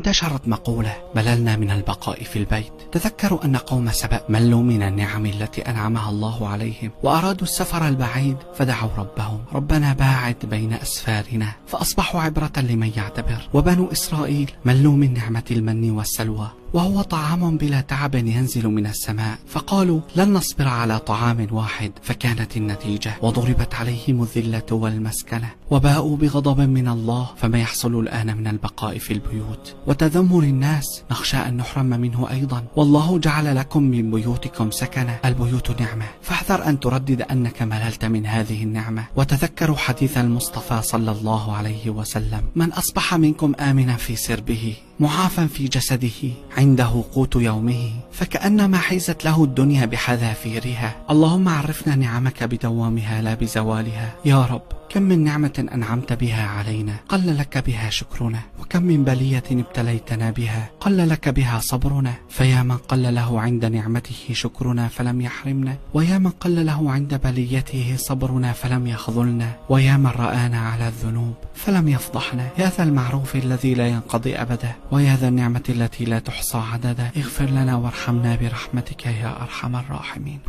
انتشرت مقولة: مللنا من البقاء في البيت. تذكروا أن قوم سبأ ملوا من النعم التي أنعمها الله عليهم وأرادوا السفر البعيد، فدعوا ربهم: ربنا باعد بين أسفارنا، فأصبحوا عبرة لمن يعتبر. وبنو إسرائيل ملوا من نعمة المن والسلوى، وهو طعام بلا تعب ينزل من السماء، فقالوا: لن نصبر على طعام واحد، فكانت النتيجة: وضربت عليهم الذلة والمسكنة، وباءوا بغضب من الله. فما يحصل الآن من البقاء في البيوت وتذمر الناس نخشى أن نحرم منه أيضا. والله جعل لكم من بيوتكم سكنة، البيوت نعمة، فاحذر أن تردد أنك مللت من هذه النعمة. وتذكروا حديث المصطفى صلى الله عليه وسلم: من أصبح منكم آمنا في سربه معافا في جسده عنده قوت يومه، فكأنما حيزت له الدنيا بحذافيرها. اللهم عرفنا نعمك بدوامها لا بزوالها. يا رب، كم من نعمة أنعمت بها علينا قل لك بها شكرنا، وكم من بلية ابتليتنا بها قل لك بها صبرنا. فيا من قل له عند نعمته شكرنا فلم يحرمنا، ويا من قل له عند بليته صبرنا فلم يخذلنا، ويا من رآنا على الذنوب فلم يفضحنا. يا ذا المعروف الذي لا ينقضي أبدا، ويا ذا النعمة التي لا تحصى عددا، اغفر لنا وارحمنا برحمتك يا أرحم الراحمين.